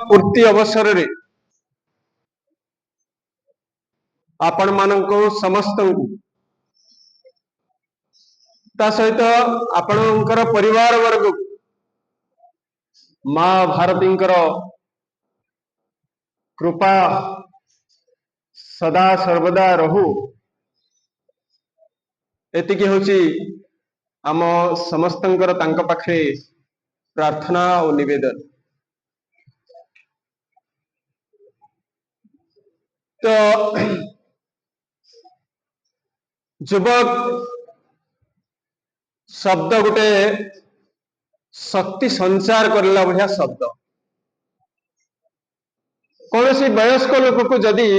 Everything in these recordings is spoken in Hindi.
पूर्ति अवसर रे आपण मानक समस्त सहित आपणकर परिवार वर्ग माँ भारती कृपा सदा सर्वदा रहू एतिकी होची आम समस्तंकर तांका पाखे प्रार्थना और निवेदन। तो युवक शब्द गोटे शक्ति संचार करला बढ़िया शब्द। कौन सी वयस्क लोक को जदि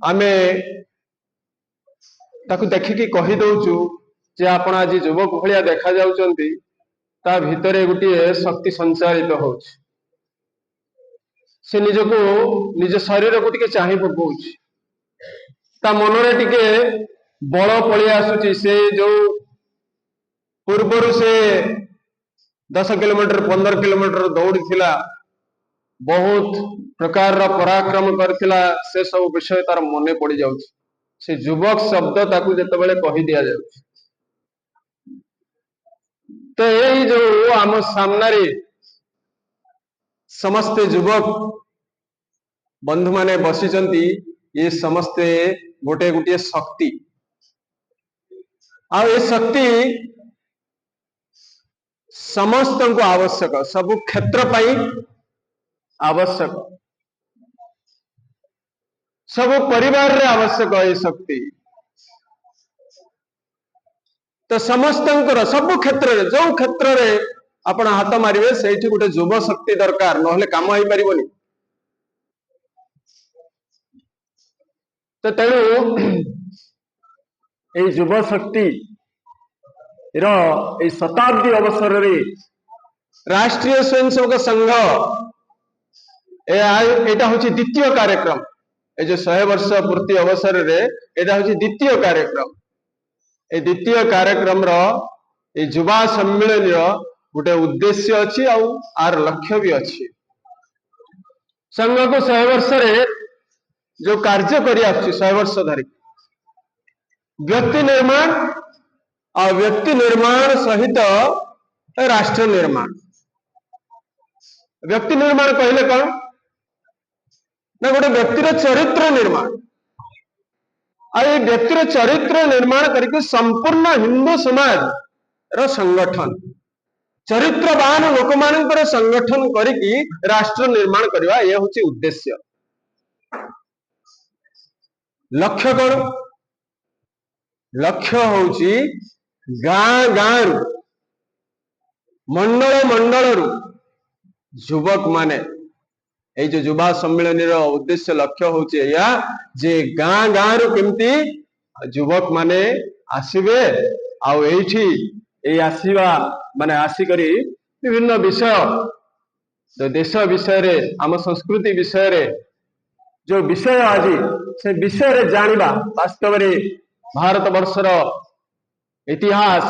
आमे ताकू देखिकी कही दउचु जे आपण आज युवक भलिया देखा जाउचंती ता भितरे गोटे शक्ति संचारित होउछ। से निजको निज शरीर को टिके चाहि पकाउछ ता मनरे टिके बल पळि आसुची। से जो पूर्वरु से 10 किलोमीटर 15 किलोमीटर दौड़ी थिला बहुत प्रकार पराक्रम करथिला से सब विषय तार मने पड़ी जाउछ। से युवक शब्द ताकू जतबेले कहि दिया जाउछ तो यही जो आम सामने समस्ते युवक बंधु माने बसिचंती ये समस्ते गोटे गोटे शक्ति आ ये शक्ति समस्त को आवश्यक सब क्षेत्र पाई आवश्यक सब परिवार रे आवश्यक ये शक्ति। तो समस्त सब क्षेत्र रे जो क्षेत्र रे आपण हाथ मारिवे सेठी गोटे युव शक्ति दरकार नहले काम हो पारिबनी। तो तेणु ये युव शक्ति रो शताब्दी अवसर रे राष्ट्रीय स्वयंसेवक संघ एटा होची द्वितीय कार्यक्रम। ए जो 100 वर्ष पूर्ति अवसर रे एटा होची द्वितीय कार्यक्रम। ए द्वितीय कार्यक्रम रो ए युवा सम्मेलन रो गोटे उद्देश्य अछि आर लक्ष्य भी अछि। संघ को 100 वर्ष रे जो कार्य करि आछि 100 वर्ष धरि व्यक्ति निर्माण और व्यक्ति निर्माण सहित राष्ट्र निर्माण। व्यक्ति निर्माण कहले कौन ना गोटे व्यक्तिर चरित्र निर्माण आ ये व्यक्तिर चरित्र निर्माण करके संपूर्ण हिंदू समाज रो संगठन चरित्रवान लोक मानकर संगठन करके राष्ट्र निर्माण करवा ये होची उद्देश्य। लक्ष्य कौन लक्ष्य होची गाँ गाँ मंडल मंडल युवक माने ये जो युवा सम्मेलन रो उद्देश्य लक्ष्य होची या जे गाँ गाँ केमती युवक माने आसीबे आउ एठी ए आसीबा माने आसी करी विभिन्न विषय जो देश विषय रे आम संस्कृति विषय रे जो विषय आज से विषय रे जानिबा वास्तव रे भारत वर्षर इतिहास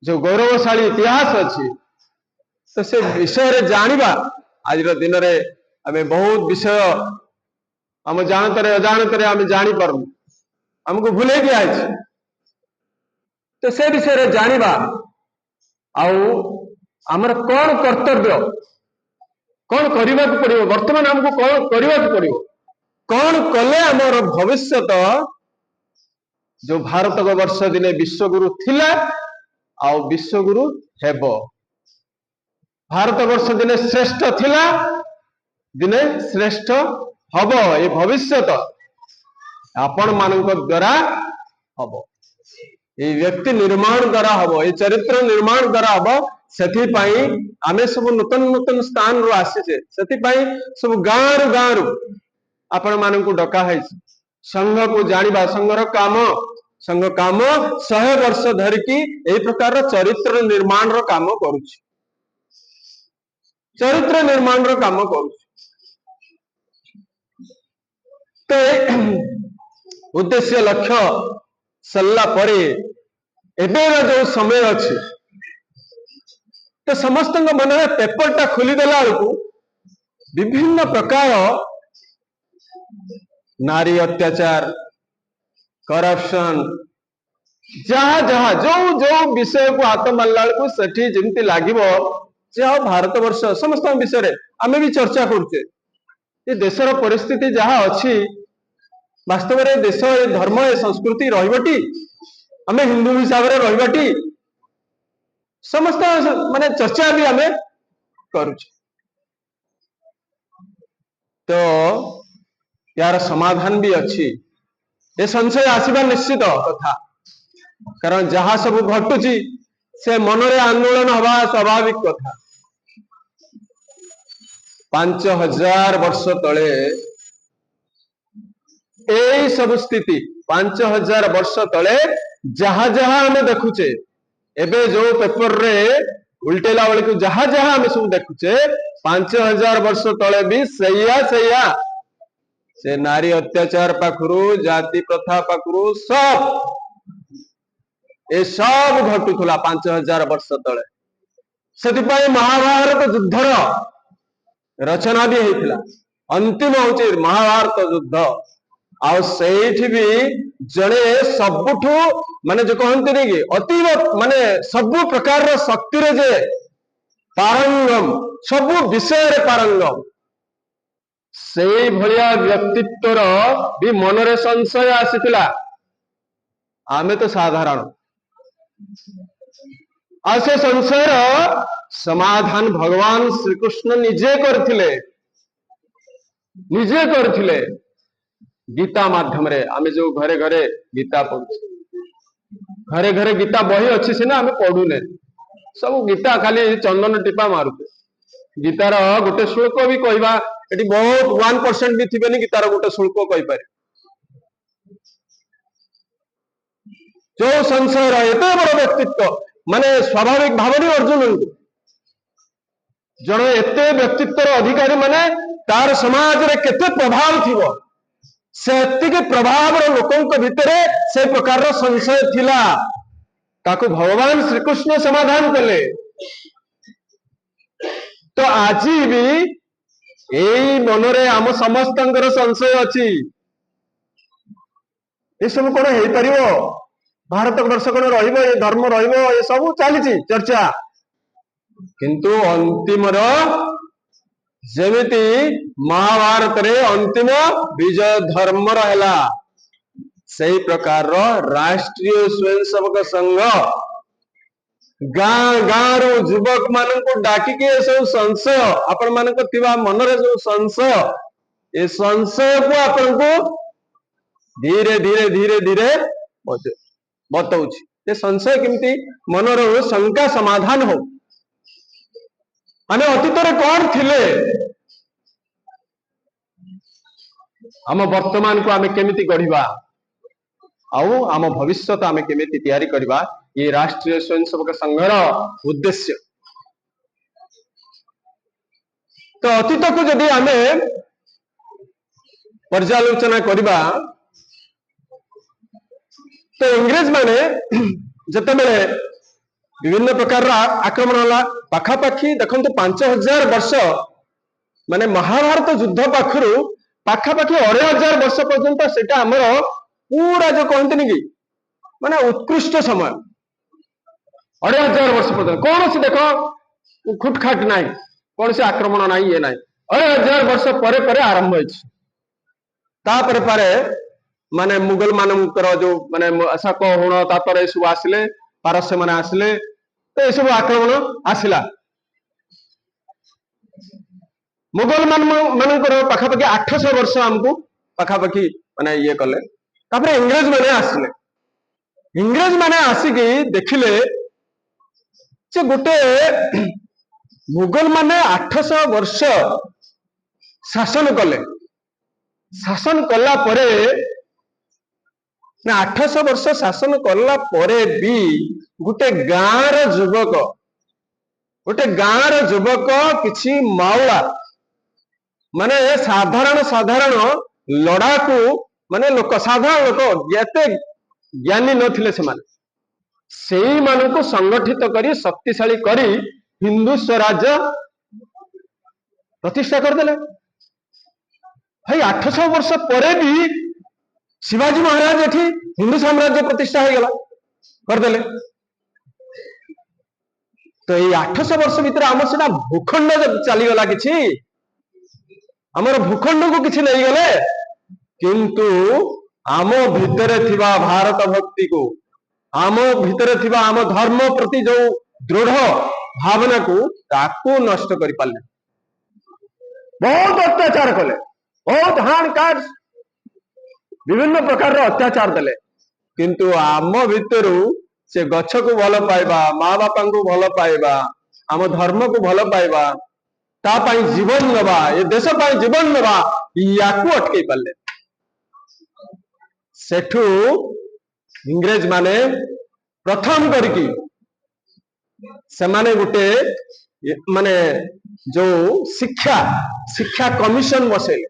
जो गौरवशाली इतिहास अच्छी तो से विषय रे जानिबा आज दिन रे आमे बहुत विषय आम जानते अजाणत आम जानी पारु हमको भूले गया है। तो से विषय रे जानिबा आउ आमर कौन कर्तव्य कौन करने को पड़ो वर्तमान हमको कौन करने को पड़ो कौन कले आमर भविष्यत जो भारत वर्ष दिने विश्वगुरु थिला आउ विश्वगुरु हेबो। भारत वर्ष दिने श्रेष्ठ थिला दिने श्रेष्ठ हबो ये भविष्यत आपण मानक द्वारा हबो ये व्यक्ति निर्माण द्वारा हबो ये चरित्र निर्माण द्वारा हबो। सेथि पाई आमे सब नूतन नूतन स्थान रो आसीचे सेथि पाई सब गाँ रु आपण मानक डका है संघ को जानिबा संघ काम 100 वर्ष धरिकी यही प्रकार चरित्र निर्माण रो काम करुछि चरित्र निर्माण रो काम करुछि। तो उद्देश्य लक्ष्य सल्ला परे एबे जो समय अछि तो समस्त मन में पेपरटा खोलीदेला बेलू विभिन्न प्रकार नारी अत्याचार करप्शन जहा जहा जो जो विषय को हाथ मारला बेलू सेठी जेमती लागिबो जे भारत वर्ष समस्त विषय आमे भी चर्चा करुचे ये देशर परिस्थिति जहा अच्छी वास्तव में देश ए धर्म ए संस्कृति रही आमे हिंदू हिसाब से रही समस्त माने चर्चा भी आमे करुचे तो यार समाधान भी अच्छी ये संशय आसवा निश्चित कथा कारण जहाँ सब घटुची से मनरे आंदोलन हवा स्वाभाविक कथा 5000 वर्ष तले यही सब स्थिति 5000 वर्ष तले जहाँ जहाँ हमें देखुचे एबे जो पेपर रे उल्टेला वाले को जहाँ जहाँ हमें सब देखुचे 5000 वर्ष तले भी सैया सैया से नारी अत्याचार पाखरु जाति प्रथा पाखरु सब ए सब घटुला 5000 वर्ष तले से महाभारत युद्धर रचना भी होता अंतिम हूँ महाभारत युद्ध आउ सेठी भी जड़े सबुठू माने जो कहते नहीं कि अतीव माने सबु प्रकार शक्ति रे जे पारंगम सबु विषय रे पारंगम से भलिया व्यक्तित्वर भी मनरे संशय आसीथिला आमे तो साधारण आ से संशयर समाधान भगवान श्री कृष्ण निजे करथिले गीता माध्यम रे आमे जो घरे घरे गीता पढ़ु घरे घरे गीता बही अच्छी सीना आमे पढ़ुने सब गीता खाली चंदन टीपा मारुते गीतार गोटे श्लोक भी कहवा ये बहुत 1% भी थे गीतार गोटे श्लोक कहीपर जो संशय एत बड़ व्यक्तित्व माने स्वाभाविक भाव अर्जुन जड़े एत व्यक्तित्वर अधिकारी माने तार समाज रे केते प्रभाव थी से प्रभाव लोकों भितर से प्रकार संशय थिला ताको भगवान श्रीकृष्ण समाधान कले तो आज भी यही मनरे आम समस्त संशय अच्छी ये सब कौन हो पार भारत वर्ष कौन रे धर्म रे सब चली चर्चा किंतु अंतिम जमीती महाभारत रे अंतिम विजय धर्म रहा से प्रकार राष्ट्रीय स्वयंसेवक संघ गाँ गाँ रू युवक मान डाकिके सब संशय आपण मान मनरे जो संशय ये संशय को आपण को धीरे धीरे धीरे धीरे बताऊँ ये संशय केमती मनर शंका समाधान हो माने अतीत कौन थिले आम वर्तमान को आमे केमिति गढ़िबा आउ आम भविष्य आमे केमिति तैयारी करबा ये राष्ट्रीय स्वयंसेवक संघर उद्देश्य तो अतीत को जदि आमे पर्यालोचना करबा तो इंग्रेज माने जते बेले विभिन्न प्रकार आक्रमण होला पाखापाखि देखंतु 5000 वर्ष माने महाभारत युद्ध पाखरु पाखापाखि 2500 वर्ष पर्यंत सेटा हमर पूरा जो कहते नहीं कि माने उत्कृष्ट समय 2500 वर्ष पर्यंत कौन से देख खुटखाट ना कौन से आक्रमण ना ये ना 2500 वर्ष पर आरंभ होपरे माने मुगल मानकर जो माने शाक हुण तापर ये सब आसिले पारस्य माने आसिले तो ये सब आक्रमण आसिला मुगल मानकर पाखापाखि 800 वर्ष आमको पाखापाखि माने ये कले तापर इंग्रेज माने आसिले इंग्रेज माने आसिकी देखिले जे गोटे मुगल माने 800 वर्ष शासन कले शासन कला परे ना 800 वर्ष शासन कला परे भी गोटे गाँव युवक किछि मावला माने साधारण साधारण लड़ाकू माने लोक साधारण लोक जेते ज्ञानी नथिले से माने सेही मानको संगठित करी शक्तिशाली करी हिंदू स्वराज्य प्रतिष्ठा करदेले। भाई 800 वर्ष पर भी शिवाजी महाराज एठी हिंदू साम्राज्य प्रतिष्ठा हो गला करदेले। तो ये 800 वर्ष भीतर आम से भूखंड चलीगला कि आमर भूखंड को किसी नहीं गले, किंतु आम भितर थिबा भारत भक्ति को, आम भितर थिबा आम धर्म प्रति जो दृढ़ भावना को ताकू नष्ट कर पाले। बहुत अत्याचार कले, बहुत हाण काट विभिन्न प्रकार अत्याचार देले, किंतु आम भितर से गछ को भल पाइबा, माँ बापा को भल पाइबा, आम धर्म को भल पाइबा, तापाई जीवन नवा, ये देश पाई जीवन नवा, याकू अटकई पाले। सेठू इंग्रेज माने प्रथम करकी से माने गुटे माने जो शिक्षा शिक्षा कमिशन बसेले,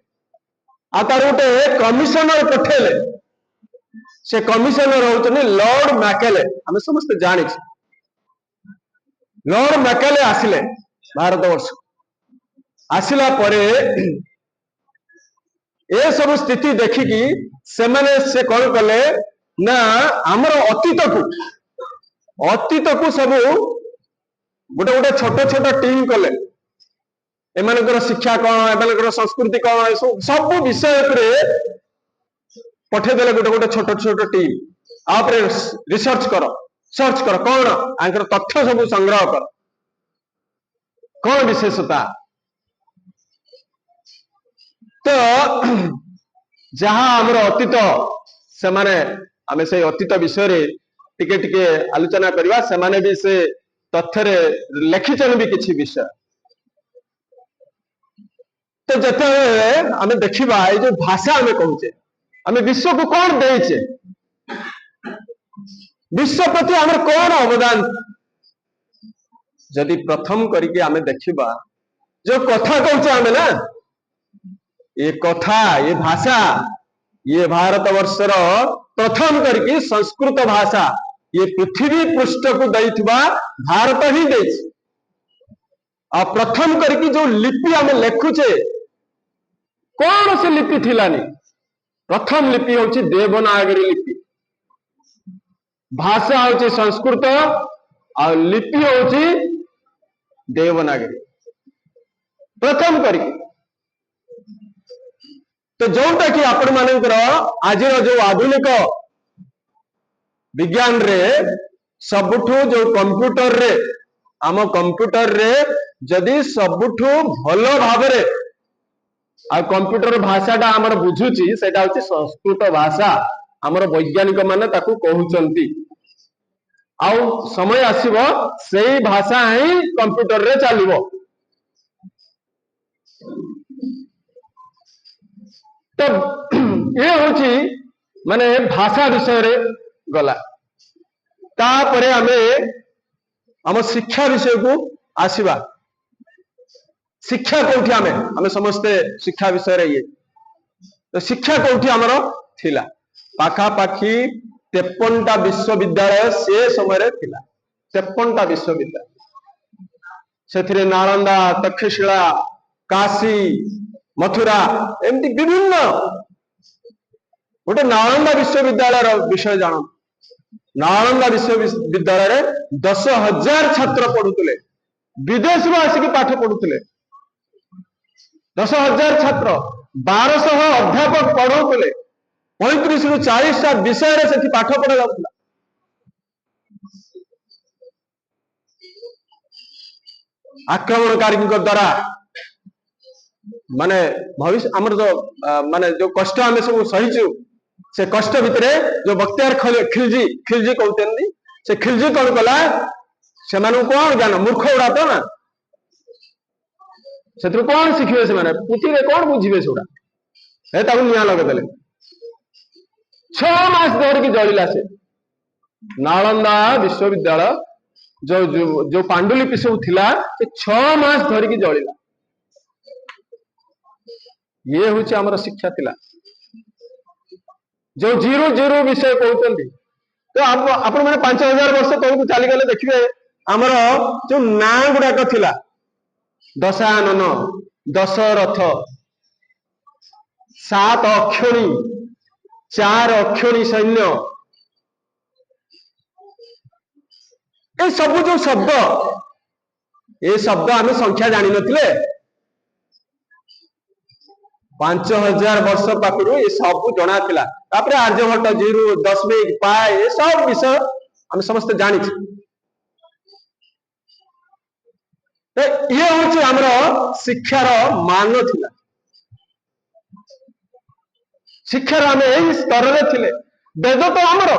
आ तार गोटे कमिशनर पठेले। से कमिशनर होचने लॉर्ड मैकेले। हमें समस्त जानी लॉर्ड मैकेले आसिले भारत वर्ष, आसिला परे ए सब स्थिति देखिकी से माने से कौन कले ना आमर अतीत को सब गोटे गोटे छोट छोट टीम कले। एमानकर शिक्षा कौन, एमानकर संस्कृति कौन, सब विषय पठेदेले गोटे गोटे छोट छोट टीम। आप रिसर्च कर, सर्च कर, कौन आंकर तथ्य सब संग्रह कर, कौन विशेषता। तो जहाँ आमर अतीत से माने आमे से अतीत विषय रे टिके टिके आलोचना करवा, से माने भी से तथ्य रे लिखिचन भी किछि विषय। तो जते आमे देखिबा ए जो भाषा आमे कहूचे, आमे विश्व को कौन देचे, विश्व प्रति आमर कौन अवदान। जदि प्रथम करके आमे देखिबा जो कथा कहूचे आमे ना, ये कथा, ये भाषा, ये भारत वर्षर प्रथम करके संस्कृत भाषा ये पृथ्वी पृष्ठ को दैथिबा भारत ही देछि। आ प्रथम करके जो लिपि आमे लेखुचे, कौन से लिपि थिलानी। प्रथम लिपि होची देवनागरी लिपि, भाषा होची संस्कृत, और लिपि होची देवनागरी प्रथम करके। तो जोटा कि आपण मानकर आज जो आधुनिक विज्ञान रे सबुठू जो कंप्यूटर रे, आम कंप्यूटर रे जदि सबुठू भल भाव रे आ कंप्यूटर भाषाटा आमर बुझुची, सेटा होची संस्कृत भाषा। आमर वैज्ञानिक माने ताकू कहउचंती, आउ समय आसीबो सेही भाषा ही कंप्यूटर रे चलिबो। तो ये होची माने भाषा विषय रे गला। तापरे आमे आम शिक्षा विषय को आसीबा। शिक्षा कोठी आमे समस्ते शिक्षा विषय रे ये, तो शिक्षा कोठी आमर थिला पाखा पाखी 53टा विश्वविद्यालय से समय रे थिला। 53टा विश्वविद्यालय, सेथिरे नालंदा, तक्षशिला, काशी, मथुरा, एमती विभिन्न। गोटे नालंदा विश्वविद्यालय विषय जान, नालंदा विश्वविद्यालय रे 10,000 छात्र पढ़ुतले, विदेश में आसिक पाठ पढ़ुतले। 10,000 छात्र, 1200 अध्यापक पढ़ौतले, 35 रु 40टा विषय रे सेठी पाठ पढ़ा जाउतला। आक्रमणकारी द्वारा माने भविष्य आमर जो माने जो कष्ट आमे सब सहीचु, से कष्ट भितरे जो बख्तियार खिलजी कहते, से खिलजी कौन कला, से कौन ज्ञान, मूर्ख उड़ा तो ना, से कौन शिखे, से पुथी रे कौन बुझे से निया लगेदेले। 6 मास धरिकी जलिला से नालंदा विश्वविद्यालय जो जो, जो पांडुलिपि सब थिला, से 6 मास धरिकी जलिला। ये हूँ आमर शिक्षा थिला। जो जीरो जीरो विषय कहते, तो आप मैंने 5,000 वर्ष तौक चली गले देखिए ଆମର ଯୋଉ ନାଁ ଗୁଡାକ ଥିଲା, ଦଶାନନ, ଦଶରଥ, 7 ଅକ୍ଷଣୀ, 4 ଅକ୍ଷଣୀ ସୈନ୍ୟ, ଏ ସବୁ ଯୋଉ ଶବ୍ଦ, ଏ ଶବ୍ଦ ଆମେ ସଂଖ୍ୟା ଜାଣିନଥିଲେ। 5000 ବର୍ଷ ପାଖରୁ ଏ ସବୁ ଜଣା ଥିଲା। ତାପରେ ଆର୍ଯ୍ୟଭଟ୍ଟ, ଜିରୁ, ଦଶମିକ, ପାଏ, ଏ ସବୁ ବିଷୟ ଆମେ ସମସ୍ତେ ଜାଣିଛୁ। ଇଏ ହଉଛି ଆମର ଶିକ୍ଷାର ମାନ ଥିଲା। ଶିକ୍ଷାର ଆମେ ଏଇ ସ୍ତରରେ ଥିଲେ। ବେଦ ତ ଆମର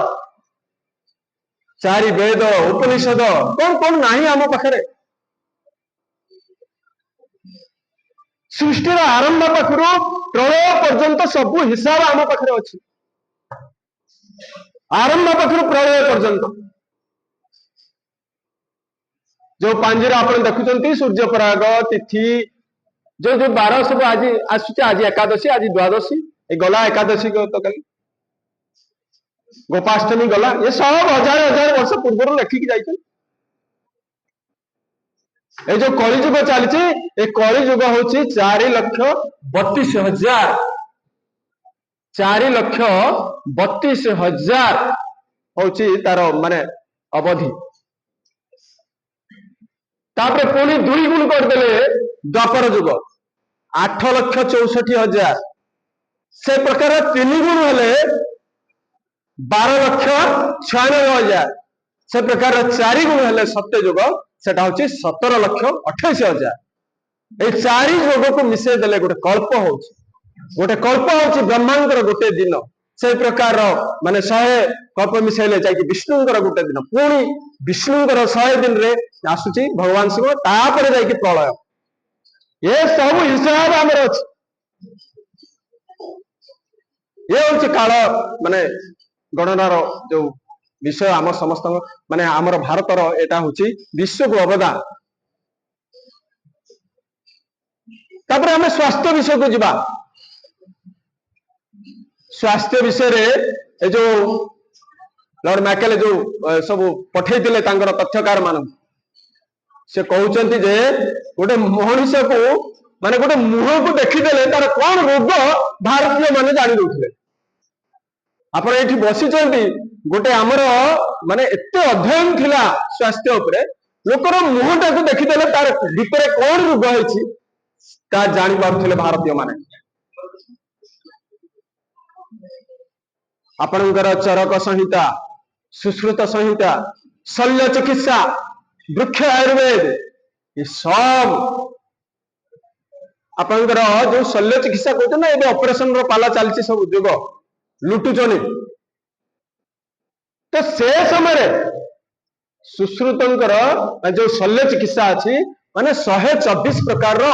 4 ବେଦ, ଉପନିଷଦ, କଣ କଣ ନାହିଁ ଆମ ପାଖରେ। ସୃଷ୍ଟିର ଆରମ୍ଭ ପାଖରୁ ପ୍ରଳୟ ପର୍ଯ୍ୟନ୍ତ ସବୁ ହିସାବ ଆମ ପାଖରେ ଅଛି। ଆରମ୍ଭ ପାଖରୁ ପ୍ରଳୟ ପର୍ଯ୍ୟନ୍ତ ଯୋଉ ପାଞ୍ଜିରେ ଆପଣ ଦେଖୁଛନ୍ତି ସୂର୍ଯ୍ୟପରାଗ ତିଥି, ଯୋଉ ଯୋଉ ବାର ସବୁ ଆଜି ଆସୁଛି, ଆଜି ଏକାଦଶୀ, ଆଜି ଦ୍ୱାଦଶୀ, ଏ ଗଲା ଏକାଦଶୀ ତ କାଲି ଗୋପାଷ୍ଟମୀ ଗଲା, ଏ ସବୁ ହଜାର ହଜାର ବର୍ଷ ପୂର୍ବରୁ ଲେଖିକି ଯାଇଛନ୍ତି। এই ଯୋଉ କଳି ଯୁଗ ଚାଲିଛି, ଏ କଳି ଯୁଗ ହଉଛି 4,32,000, 4,32,000 ହଉଛି ତାର ମାନେ ଅବଧି। ତାପରେ ପୁଣି 2 ଗୁଣ କରିଦେଲେ ଦ୍ୱାପର ଯୁଗ 8,64,000, ସେ ପ୍ରକାର 3 ଗୁଣ ହେଲେ 12,96,000, ସେ ପ୍ରକାର 4 ଗୁଣ ହେଲେ ସତ୍ୟ ଯୁଗ, ସେଟା ହଉଛି 17,28,000। এই 4 ଯୋଗକୁ ମିଶେଇ ଦେଲେ ଗୋଟେ କଳ୍ପ ହଉଛି। ଗୋଟେ କଳ୍ପ ହଉଛି ବ୍ରହ୍ମାଙ୍କର ଗୋଟେ ଦିନ। সেই ପ୍ରକାର ମାନେ 100 କଳ୍ପ ମିଶେଇଲେ ଯାଇକି ବିଷ୍ଣୁଙ୍କର ଗୋଟେ ଦିନ, ପୁଣି ବିଷ୍ଣୁଙ୍କର 100 ଦିନରେ ଆସୁଛି ଭଗବାନ ଶିବ, ତାପରେ ଯାଇକି ପ୍ରଳୟ। ଏ ସବୁ ହିସାବ ଆମର ଅଛି। ଏ ହଉଛି କାଳ ମାନେ ଗଣନାର ଯୋଉ ବିଷୟ ଆମ ସମସ୍ତଙ୍କ ମାନେ ଆମର ଭାରତର, ଏଟା ହଉଛି ବିଶ୍ୱକୁ ଅବଦାନ। ତାପରେ ଆମେ ସ୍ୱାସ୍ଥ୍ୟ ବିଷୟକୁ ଯିବା। ସ୍ୱାସ୍ଥ୍ୟ ବିଷୟରେ ଏ ଯୋଉ ଲର୍ଡ ମ୍ୟାକେଲେ ଯୋଉ ସବୁ ପଠେଇଥିଲେ ତାଙ୍କର ତଥ୍ୟକାର ମାନଙ୍କୁ, ସେ କହୁଛନ୍ତି ଯେ ଗୋଟେ ମଣିଷକୁ ମାନେ ଗୋଟେ ମୁହଁକୁ ଦେଖିଦେଲେ ତାର କଣ ରୋଗ ଭାରତୀୟ ମାନେ ଜାଣି ଦଉଥିଲେ। ଆପଣ ଏଇଠି ବସିଛନ୍ତି, ଗୋଟେ ଆମର ମାନେ ଏତେ ଅଧ୍ୟୟନ ଥିଲା ସ୍ୱାସ୍ଥ୍ୟ ଉପରେ, ଲୋକର ମୁହଁଟାକୁ ଦେଖିଦେଲେ ତାର ଭିତରେ କଣ ରୋଗ ହେଇଛି ତା ଜାଣି ପାରୁଥିଲେ ଭାରତୀୟ ମାନେ। ଆପଣଙ୍କର ଚରକ ସଂହିତା, ସୁଶ୍ରୁତ ସଂହିତା, ଶଲ୍ୟ ଚିକିତ୍ସା, ବୃକ୍ଷ ଆୟୁର୍ବେଦ, ଏ ସବୁ ଆପଣଙ୍କର ଯୋଉ ଶଲ୍ୟ ଚିକିତ୍ସା କହୁଛନ୍ତି ନା, ଏବେ ଅପରେସନ ର ପାଲା ଚାଲିଛି, ସବୁ ଯୁଗ ଲୁଟୁଛନ୍ତି। ତ ସେ ସମୟରେ ସୁଶ୍ରୁତଙ୍କର ଯୋଉ ଶଲ୍ୟ ଚିକିତ୍ସା ଅଛି, ମାନେ 124 ପ୍ରକାରର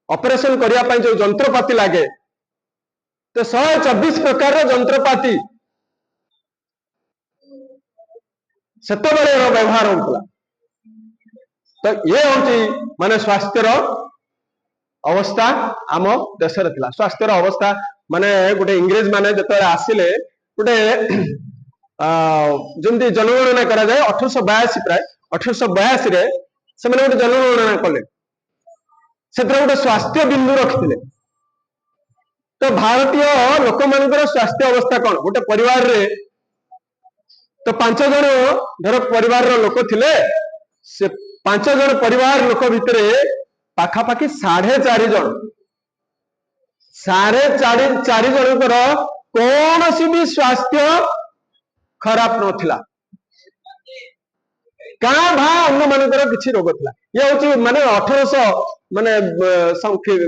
ଅପରେସନ କରିବା ପାଇଁ ଯୋଉ ଯନ୍ତ୍ରପାତି ଲାଗେ, ତ 124 ପ୍ରକାରର ଯନ୍ତ୍ରପାତି ସେତେବେଳେ ବ୍ୟବହାର ହଉଥିଲା। ତ ଇଏ ହଉଛି ମାନେ ସ୍ୱାସ୍ଥ୍ୟର ଅବସ୍ଥା ଆମ ଦେଶରେ ଥିଲା। ସ୍ୱାସ୍ଥ୍ୟର ଅବସ୍ଥା ମାନେ ଗୋଟେ ଇଂରେଜ ମାନେ ଯେତେବେଳେ ଆସିଲେ, ଗୋଟେ ଯେମିତି ଜନଗଣନା କରାଯାଏ 1882, ପ୍ରାୟ 1882 ରେ ସେମାନେ ଗୋଟେ ଜନଗଣନା କଲେ। ସେଥିରେ ଗୋଟେ ସ୍ୱାସ୍ଥ୍ୟ ବିନ୍ଦୁ ରଖିଥିଲେ। ତ ଭାରତୀୟ ଲୋକମାନଙ୍କର ସ୍ୱାସ୍ଥ୍ୟ ଅବସ୍ଥା କଣ, ଗୋଟେ ପରିବାରରେ ତ 5 ଜଣ ଧର ପରିବାରର ଲୋକ ଥିଲେ, ସେ 5 ଜଣ ପରିବାର ଲୋକ ଭିତରେ ପାଖାପାଖି 4.5 ଜଣ, 4.5 ଜଣଙ୍କର କୌଣସି ବି ସ୍ୱାସ୍ଥ୍ୟ ଖରାପ ନଥିଲା। କାଁ ଭାଁ ଅନ୍ୟମାନଙ୍କର କିଛି ରୋଗ ଥିଲା। ଇଏ ହଉଛି ମାନେ 1800 ମାନେ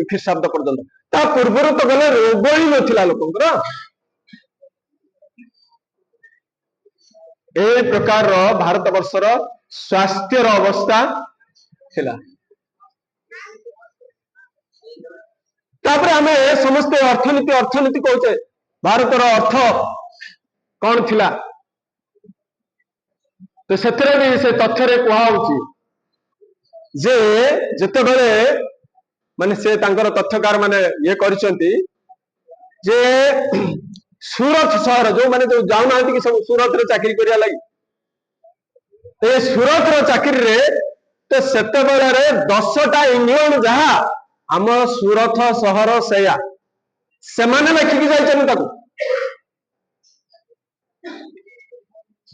ଖ୍ରୀଷ୍ଟାବ୍ଦ ପର୍ଯ୍ୟନ୍ତ। ତା ପୂର୍ବରୁ ତ ଗଲେ ରୋଗ ହିଁ ନଥିଲା ଲୋକଙ୍କର। এই ପ୍ରକାରର ଭାରତ ବର୍ଷର ସ୍ୱାସ୍ଥ୍ୟର ଅବସ୍ଥା ଥିଲା। ତାପରେ ଆମେ ସମସ୍ତେ ଅର୍ଥନୀତି କହୁଛେ, ଭାରତର ଅର୍ଥ କଣ ଥିଲା, ତ ସେଥିରେ ବି ସେ ତଥ୍ୟରେ କୁହାହଉଛି ଯେ ଯେତେବେଳେ ମାନେ ସେ ତାଙ୍କର ତଥ୍ୟକାର ମାନେ ଇଏ କରିଛନ୍ତି ଯେ ସୁରତ ସହର, ଯୋଉମାନେ ଯୋଉ ଯାଉନାହାନ୍ତି କି ସବୁ ସୁରତରେ ଚାକିରି କରିବା ଲାଗି, ए सूरत रो चाकरी रे तो सेते बेले रे 10टा इंग्लैंड जहा आम सूरत सहर सेया सेमाने लेखिकी जाइछन ताकू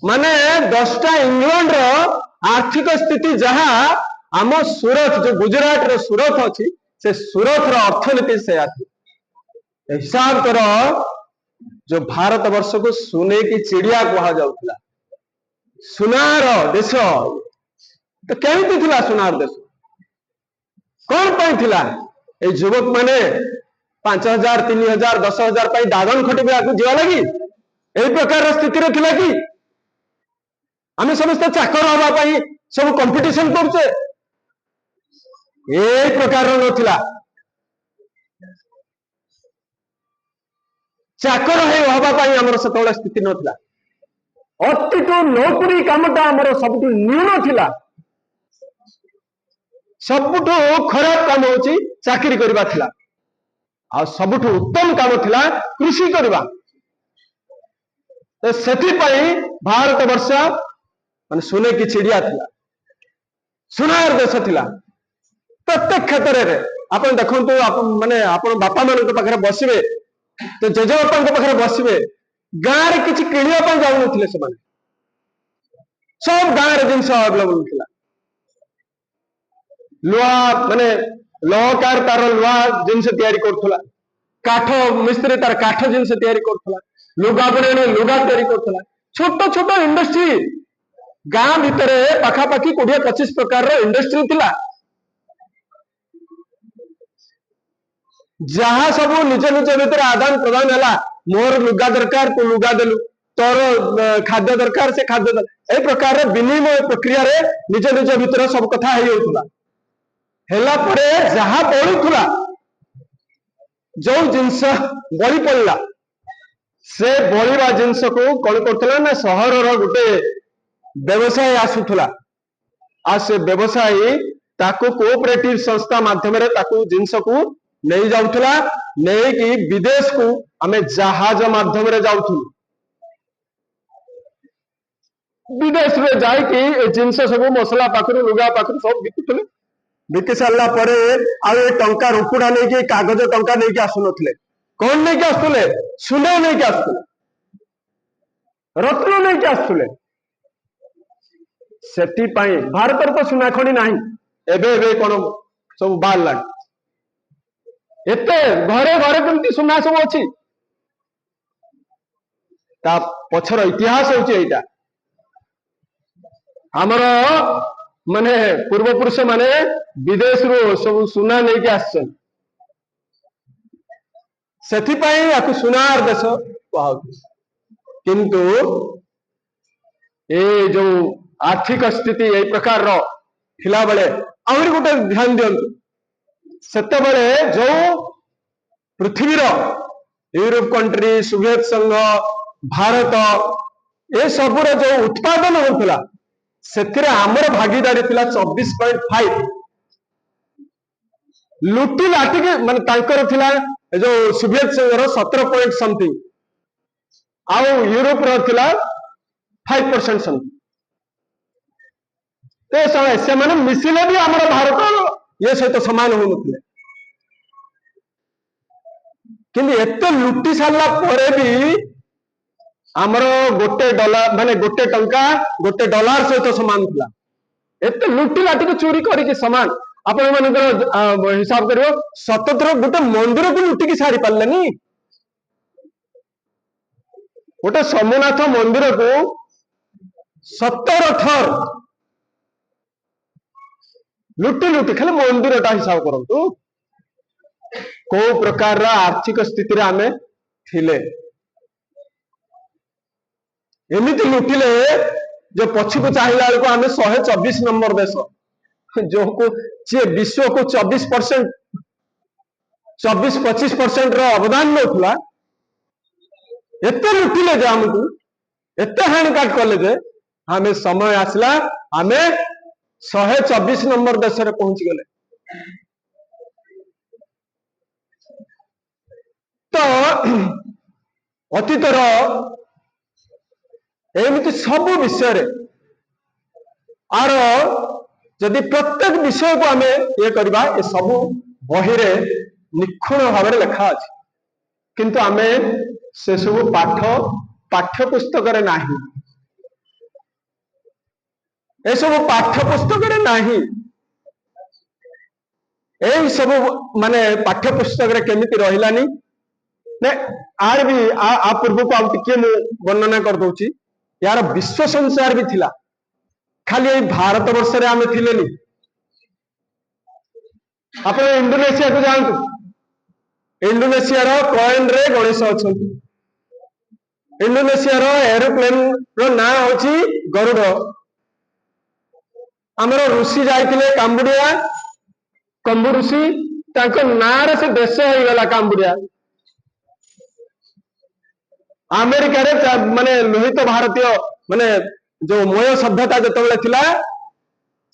माने 10टा इंग्लैंड रो आर्थिक स्थिति जहा आम सूरत जो गुजरात रो सूरत अछि से सूरत रो अर्थनीति सेया हिसाब करो जो भारत वर्ष को सुने की चिड़िया कहा जाउतला सुनार देश तो केमिति थिला सुनार देश कौन पाई थिला ए युवक माने 5,000 3,000 10,000 पाई दादन खटिबा को जीवा लगी ए प्रकार स्थिति रे थिला कि आमे समस्त चाकर हवा पाई सब कंपटीशन करछे ए प्रकार रो नथिला चाकर हवा पाई हमर सतोला स्थिति नथिला अति तो नौकरी कामटा हमर सबटु न्यून थिला सबटु खराब काम होची चाकरी करबा थिला आ सबटु उत्तम काम थिला कृषि करबा तो सेति पई भारत वर्ष माने सुने की चिड़िया थिला सुनार देश थिला प्रत्येक क्षेत्र रे आपण देखंतु आपण माने आपण बापा मान के पाखरे बसिबे तो जेजे बापा के पाखरे बसिबे गाँ रे किछि किनिया पय जाउ नथिले से माने सब गाँ रे जिंस अवेलेबल थिला लुआ माने लकार तार लुआ जिनस तैयारी करथला काठ मिस्त्री तार काठ जिनस तैयारी करथला लुगा बने लुगा तैयारी करथला छोट छोट इंडस्ट्री गाँ भितरे पाखा पाखी 20-25 प्रकार रो इंडस्ट्री थिला जहाँ सब निज निज भितर आदान प्रदान है मोर लुगा दरकार तू लुगा देलु तोर खाद्य दरकार से खाद्य ए प्रकार विनिमय प्रक्रिया रे निज निज भितर सब कथा हे होतला हेला परे जहाँ बळुथला जो जिंस बळी पड़ला से बळीवा जिंस को कोन करथला ना शहर रो गुटे व्यवसाय आसुथला आ से व्यवसायी ताको कोऑपरेटिव संस्था माध्यम रे ताको जिंस को नहीं जाउथला नहीं कि विदेश को हमें जहाज माध्यम रे जाउथु विदेश रे जाय कि ए जिंस सब मसला पाखरु लुगा पाखरु सब बिकुथले बिकि सारला परे आ ए टंका रुपुडा नहीं कि कागज टंका नहीं कि आसु नथले कोन नहीं कि आसुले सुना नहीं कि आसुले रत्न नहीं कि आसुले सेति पई भारत रे तो सुना खणी नाही एबे एबे कोन सब बाल लाग एते घरे घरे केमती सुना सब अछि ता पछर इतिहास होची एटा हमरो माने पूर्व पुरुष माने विदेश रो सब सुना नै के आछन सेति पई आकु सुनार देश कहउ किंतु ए जो आर्थिक स्थिति ए प्रकार रो थिला बेले आउरी गोटे ध्यान दियंतु सेते बेले जो पृथ्वी रो यूरोप कंट्री सोवियत संघ भारत ए सब रो जो उत्पादन होतला सेतिरे हमर भागीदारी थिला 24.5 लुटी लाटी के माने तांकर थिला जो सोवियत संघ रो 17 पॉइंट समथिंग आउ यूरोप रो थिला 5% समथिंग ते समय से माने मिसिले भी हमर भारत ये सहित समान हो नथिले किंतु एते लुटी सारला परे भी हमरो गोटे डॉलर माने गोटे टंका गोटे डॉलर सहित समान थिला एते लुटी लाटी के चोरी करी के समान आपण मानकर हिसाब करियो सततर गोटे मंदिर को लुटी की सारी पारलेनी गोटे सोमनाथ मंदिर को 17 थर लुटी लुटी खाली मंदिर टा हिसाब करंतु को प्रकार रा आर्थिक स्थिति रे आमे थिले एमिति लुटिले जो पछी को चाहिला को आमे 124 नंबर देश जो को जे विश्व को 24% 24-25% रो अवदान नथला एते लुटिले जे हमकु एते हानि काट करले जे हमें समय आसला हमें 124 नंबर देश रे पहुंच गले तो अतीतर एमिति सब विषय रे आर जदि प्रत्येक विषय को आम ये करवा ये सब बही रे निखुण भाव में लिखा अच्छे किंतु आम से सब पाठ्य पुस्तक नहीं ए सब पाठ्य पुस्तक नहीं यही सब माने पाठ्य पुस्तक केमिति रहिलानी ने आर भी आ पूर्व को आगे मु वर्णना कर दूची यार विश्व संसार भी थिला खाली भारत वर्ष रे आमे थिलेनी आपण इंडोनेशिया को जानतु इंडोनेशिया रो कॉइन रे गणेश अछंती इंडोनेशिया रो एरोप्लेन रो ना होची गरुड़ हमरो ऋषि जाइतिले काम्बोडिया कंबु ऋषि तांको ना रे से देश हो गला काम्बोडिया अमेरिका रे माने लोहित भारतीय माने जो मय सभ्यता जतबेले थिला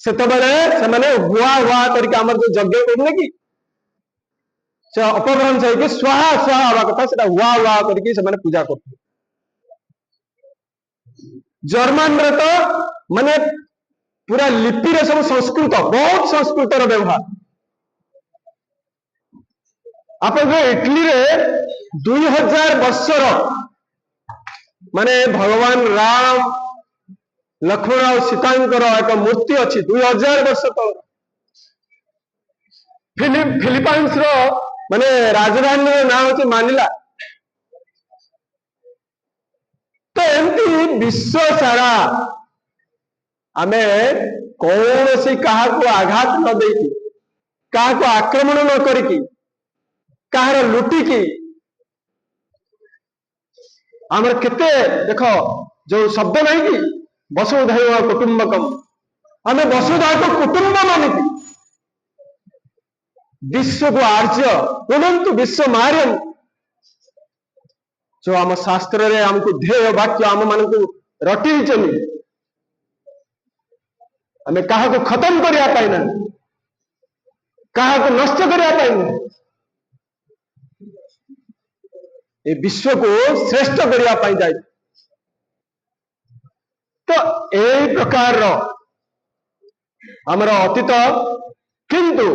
सेतबेले से माने हुआ हुआ करके हमर जो यज्ञ करने की से अपभ्रंश है कि स्वाहा स्वाहा हवा कथा सेटा हुआ हुआ करके से माने पूजा करते जर्मन रे तो माने पूरा लिपि रे सब संस्कृत बहुत संस्कृत रो व्यवहार आपण इटली रे 2000 वर्षर माने भगवान राम लक्ष्मण और सीतांकर एक मूर्ति अच्छी 2000 वर्ष तल फिलिपाइंस रो माने राजधानी ना होची मानिला तो एमती विश्व सारा आमे कौन सी कहा को आघात न देकी कहा को आक्रमण न करिकी कहार लुटिकी आमर केते देखो जो शब्द नहीं कि वसुधैव कुटुंबकम आमे वसुधा को कुटुंब मानिकी विश्व को आर्य पुनंतु विश्व मार्यम जो आम शास्त्र रे हमको ध्येय वाक्य आम मान को रटी चली आमे कहा को खत्म करिया पाइना कहा को नष्ट करिया पाइना ये विश्व को श्रेष्ठ करिया पाई जाए तो यही प्रकार हमर अतीत किंतु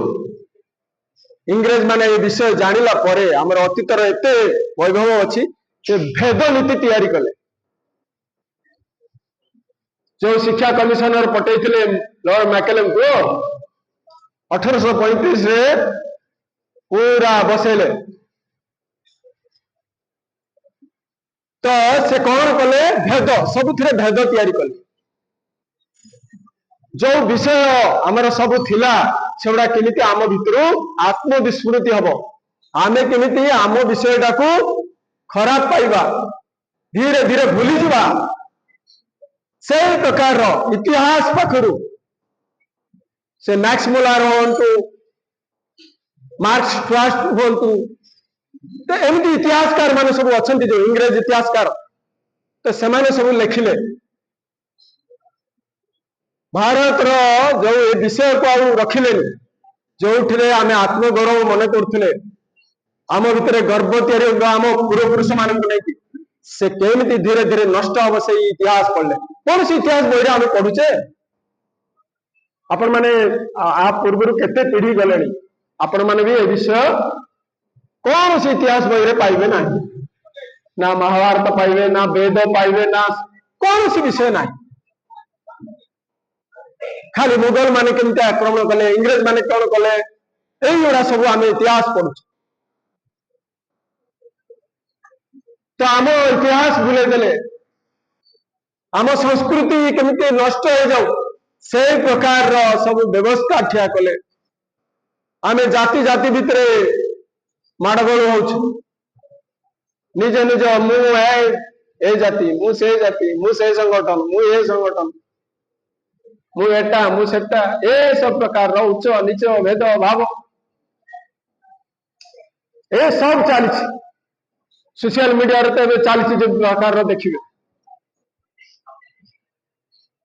इंग्रेज माने ये विषय जानिला परे हमर अतीतर एते वैभव अछि जे भेद नीति तैयारी कले जो शिक्षा कमिशनर पठेइथिले लॉर्ड मैकेलम को 1835 रे पूरा बसेले तो से कौन कले भेद सबुथिरे भेद तैयारी कले जो विषय आमर सब थिला सेगुड़ा केमिति आम भितरु आत्मविस्मृति हबो आमे केमिति आम विषयटा को खराब पाइबा धीरे धीरे भूली जिबा से प्रकार इतिहास पाखरु से मैक्स मुलर होंतु मार्क्स ट्रस्ट होंतु तो एमती इतिहासकार माने सब अछंती जो इंग्रेज इतिहासकार तो सेमाने सब लिखिले भारत रो जो विषय को आउ रखिले जो आमे आत्मगौरव मन करथिले आम भितर गर्व तैयारी आम पूर्व पुरुष मान से केमिति धीरे धीरे नष्ट हम से इतिहास पढ़ले कौन सी इतिहास बही आम पढ़ुचे आपण माने आ पूर्व केते पीढ़ी गले आपण माने भी ए विषय कौन सी इतिहास बही पाइबे ना ना महाभारत पाइबे ना वेद पाइबे ना कौन सी विषय ना खाली मुगल माने केमती आक्रमण कले इंग्रेज माने कौन कले युवा सब आम इतिहास पढ़ु तो आम इतिहास भूले देले आम संस्कृति केमती नष्ट हो जाऊ से प्रकार सब व्यवस्था ठिया कले आम जाति जाति भितर माड़गोल हो निज निज मु ए जाति मु से जाति मु से संगठन मु ए संगठन मु एटा मु सेटा ए सब प्रकार उच्च नीच भेद भाव ए सब चली सोशल मीडिया रे चली जो प्रकार देखिए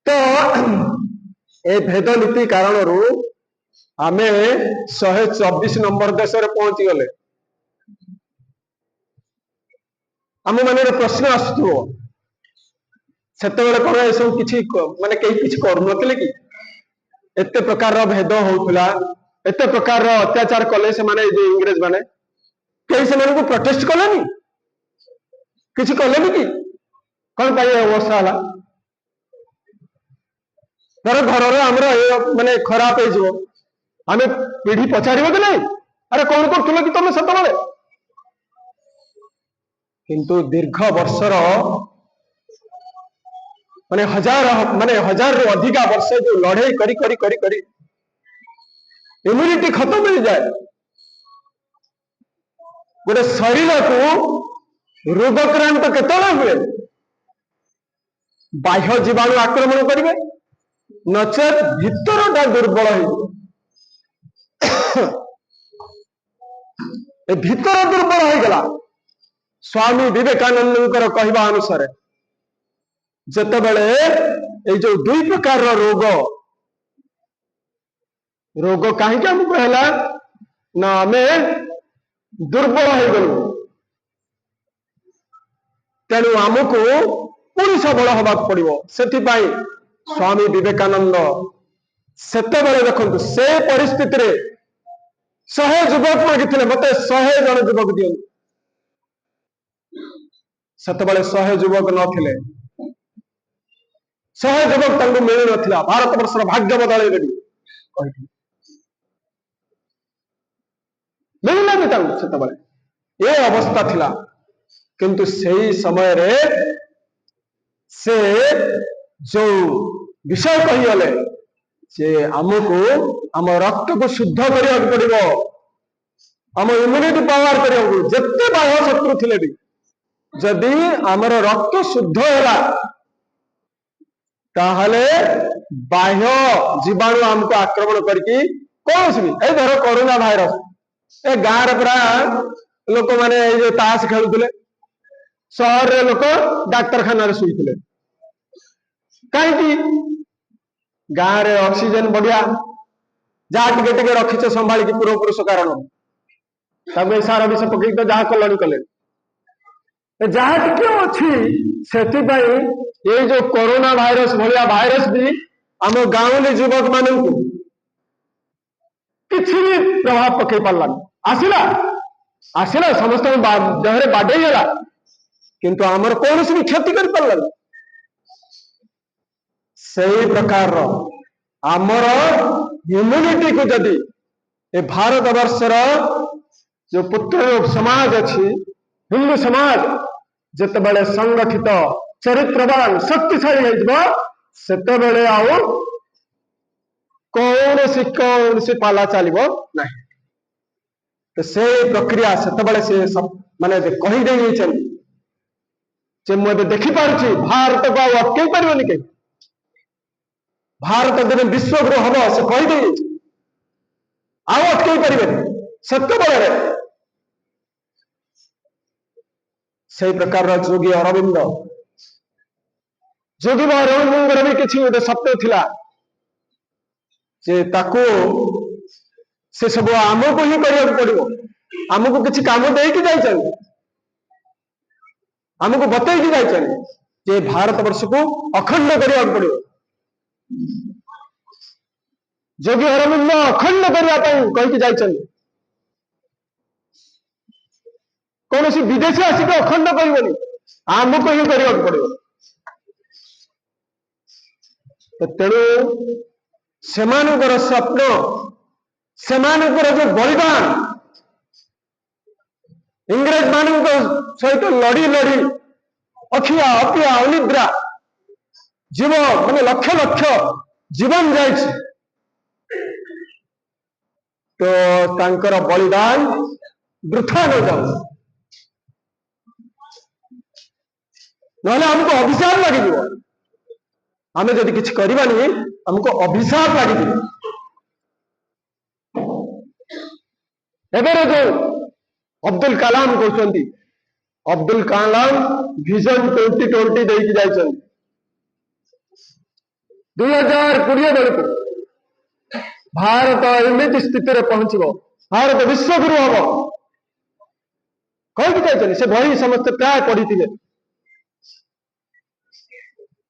तो ए भेद नीति कारण आमे 124 नंबर देश रे पहुंची गले आम मन प्रश्न आसुव से कौन सब किसी माने कहीं किसी करूनथिले कि एते प्रकार भेद होउथला एते प्रकार अत्याचार कले से माने जो इंग्रेज माने कई से को प्रोटेस्ट कलेनी किसी कलेनी कि कौन पाई अवस्था हला धर घर आमर माने खराब हो आम पीढ़ी पचार कि नहीं अरे कौन कर कि तुम से किंतु दीर्घ वर्षर माने हजार रु अधिका वर्ष जो लड़ाई करी करी करी करी इम्यूनिटी खत्म मिल जाए गोटे शरीर को रोगक्रांत केतला हुए बाह्य जीवाणु आक्रमण करेंगे नचेत भीतरटा दुर्बल भीतर दुर्बल हो गला स्वामी विवेकानंद कहवा अनुसार जिते बड़े ये जो दुई प्रकार रोग रोग कहीं आमको है ना आम दुर्बल हो गलु तेणु आमको पुणी सबल हवा पड़ो से स्वामी विवेकानंद सेते बेले देखो से परिस्थिति रे 100 युवक मागिले मत 100 जन युवक दियंतु सेते बेले 100 युवक नथिले 100 युवक मिलु नथिला भारत वर्षर भाग्य बदल मिलना भी ये अवस्था थिला किंतु सही समय रे से जो विषय कहीगले से आमको आम रक्त को शुद्ध करने पड़ो आम इम्यूनिटी पावर करने जिते बाह्य शत्रु थिले भी जदि आमर रक्त शुद्ध है ताहले बाह्य जीवाणु आमको आक्रमण करके कौन सी भी धर कोरोना भाइरस ए गाँव पूरा लोक मैंने ताश खेलुले सहर रे लोक डाक्तरखाना शुईले कहीं गाँव रे ऑक्सीजन बढ़िया जहाँ टे रखीच संभाल पूर्व पुरुष कारण तब सार विष पकई तो जहाँ कल कले जहाँ टे अच्छी से ये जो कोरोना भाइरस भाया भाइरस भी आम गाँवली युवक मान किसी भी प्रभाव पकई पार्लानी आसला आसला समस्त देहरे बाडे गला किंतु आमर कौन भी क्षति कर पार्लानी सही प्रकार आमर ह्यूमिनिटी को जदि ए भारत वर्षर जो पुत्र समाज अच्छी हिंदू समाज जिते बड़े संगठित चरित्रवान शक्तिशाली होते आओ कौन सी पाला चलो ना तो से प्रक्रिया से सब माने कहीदे मुझे देखिपारे भारत को अटकई पारनि कहीं भारत दिन विश्वगुरु हम से कहीदे आओ अटकई पारे सत्य से प्रकार जोगी अरविंद जोगी अरविंद भी किसी गोटे सत्य थिला जे ताको से सब आमको ही करने पड़ो आमको किसी काम देकी जाइए आमको बतईकी जाइए जे भारत वर्ष को अखंड करने पड़ो जोगी अरविंद अखंड करने कहीकि जाइए कौन सी विदेशी आसिक अखंड करनी आमको ही करने पड़ो तेणु सेमानकर स्वप्न सेमानकर जो बलिदान इंग्रेज मान सहित लड़ी लड़ी अखिया अपिया अनिद्रा जीव माने लक्ष लक्ष जीवन जाइए तो तांकर बलिदान वृथा न जाऊ ना हमको अभिशाप लगे आम जदि किसी करवानी हमको अभिशाप लगे एवं जो अब्दुल कलाम कहते अब्दुल कलाम विजन 2020 देकी जाइए 2020 बेलू भारत एमती स्थित पहुंचब भारत विश्वगुरु हम कहीकि जाइए से बही समस्ते प्राय पढ़ी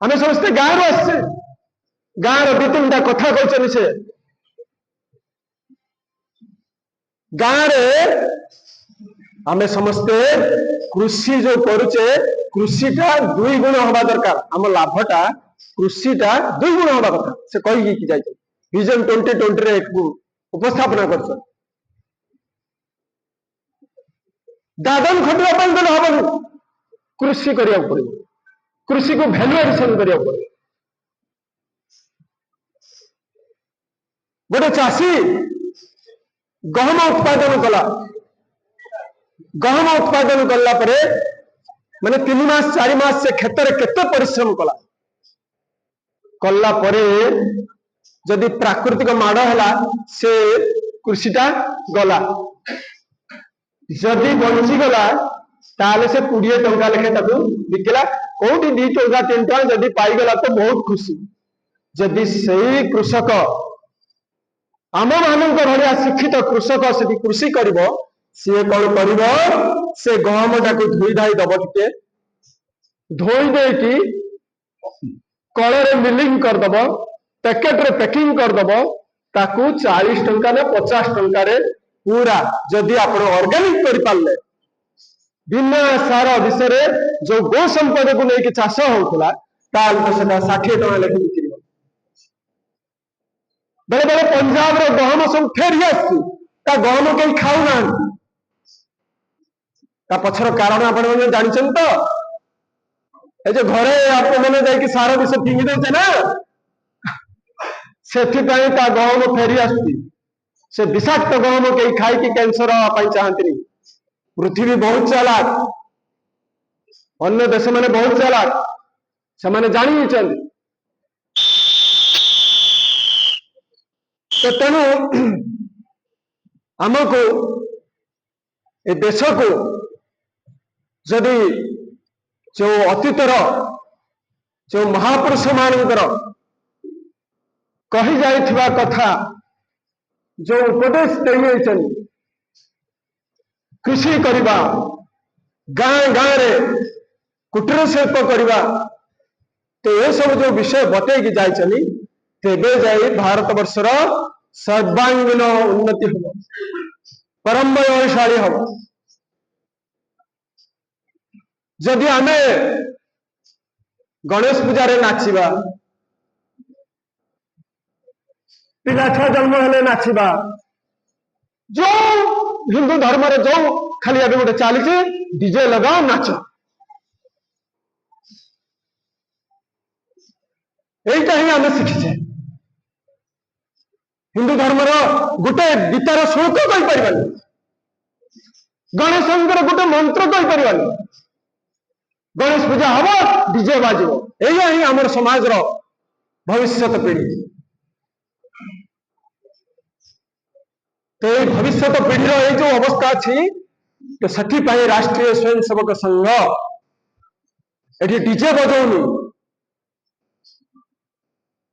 आम समस्ते गाँव आसचे गाँव दी तीन टा कथा कहते से गाँव आमे समस्ते कृषि जो करुचे कृषिटा 2 गुण हवा दरकार आम लाभटा कृषिटा 2 गुण हवा कथा से कही कि जाय विजन 2020 रे उपस्थापना कर दादन खटिया गले हबनी कृषि करिया पड़ो कृषि को वैल्यू एडिशन करिया पड़ो गोटे चाषी गहम उत्पादन कला गहम उत्पादन कला परे माने 3 मास 4 मास से क्षेत्र में केते परिश्रम कला परे जदि प्राकृतिक माड़ है से कृषिटा गला जदि बंची गला ताले से 20 टंका लेखे ताकू बिकला कोठी 2 टंका 3 टंका जदि पाईगला तो बहुत खुशी जदि सही कृषक आम मान भाया शिक्षित कृषक से कृषि करिवो सी कौन करिवो से गहम टाक धोई धाई दब टिके धोई देकी कलरे मिलिंग करदब पैकेट रे पैकिंग करदब ताकू 40 टंका ने 50 टंका रे पूरा जदि आप ऑर्गेनिक कर पारे बिना सार विषय जो गो संपद को लेकिन चाष होता तो 60 टका लेके बिक्री बेले बेले पंजाब रे गहम सब फेरी आसता गहम कहीं खाऊ ना पछर कारण आप जानते तो ये जो घरे आप मैंने सार विष फिंगी देते ना से गहम फेरी आसती से विषाक्त गहम कहीं खाई कैंसर चाहती पृथ्वी बहुत चालाक अन्य देश मैंने बहुत चालाक से मैंने जानी तो तेणु आमको ए देश को जदि जो अतीतर जो महापुरुष मानकर कही जाइथिबा कथा जो उपदेश दे कृषि करवा गाँ गाँ रे कुटीर शिल्प करवा तो ये सब जो विषय बतैकी जाइछनी तेबे जाई भारत वर्षर सर्वांगीन उन्नति हम परम वैभवशाली हम जदि आमे गणेश पूजा रे नाचिबा पिला छुआ जन्म हेले नाचिबा जो हिंदू धर्म रे जो खाली अभी गोटे चली डीजे लगाओ नाच यहीटा ही आम शिखीचे हिंदू धर्म गोटे गीतार श्लोक कहीपर गणेश गोटे मंत्र कहीपर गणेश पूजा हम डीजे बाजो यही ही आम समाज भविष्य पीढ़ी तो भविष्य पीढ़ी ये जो अवस्था अच्छी तो से राष्ट्रीय स्वयंसेवक संघ ये डीजे बजाऊनी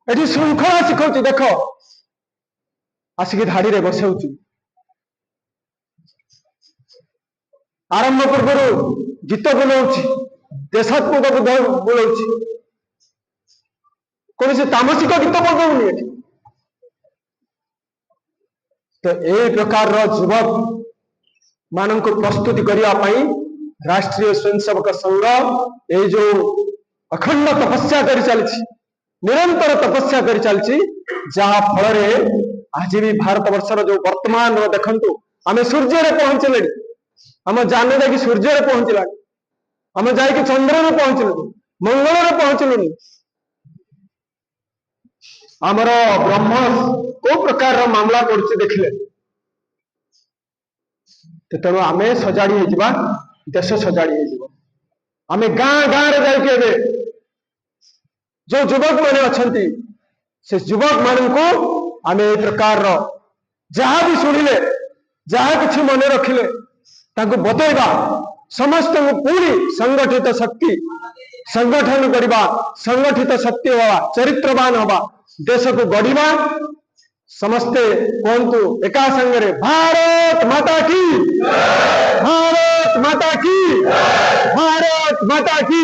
ये श्रृंखला शिखा देख आसिक धाड़ी रे बसाऊ आरंभ पूर्व गीत बोलाऊ देशात्मक बोलाऊ कौन से तामसिक गीत बजाऊनी तो ये प्रकार युवक मान को प्रस्तुति करने राष्ट्रीय स्वयंसेवक संघ ये जो अखंड तपस्या कर चली निरंतर तपस्या कर चली जहा फल आज भी भारत वर्षर जो वर्तमान देखु आम सूर्य रे पहुंचले आम जान जाकि सूर्य रे पहुंचला आम जाकि चंद्र रे पहुंचलु मंगल रे पहुंचलु आमर ब्रह्म को प्रकार मामला कर देखिले तेणु आम सजाड़ी हो देश सजाड़ी हो आम गाँ गाँ रे जाके जो युवक मैंने अच्छा से युवक मान को आम ए प्रकार जहाँ भी शुणिले जहाँ कि मन रखिले बतैबा समस्त पूरी संगठित शक्ति संगठन करवा संगठित शक्ति हवा चरित्रवान हवा देश को गढ़ा समस्ते कहतु एका संगे भारत माता की भारत माता की भारत माता की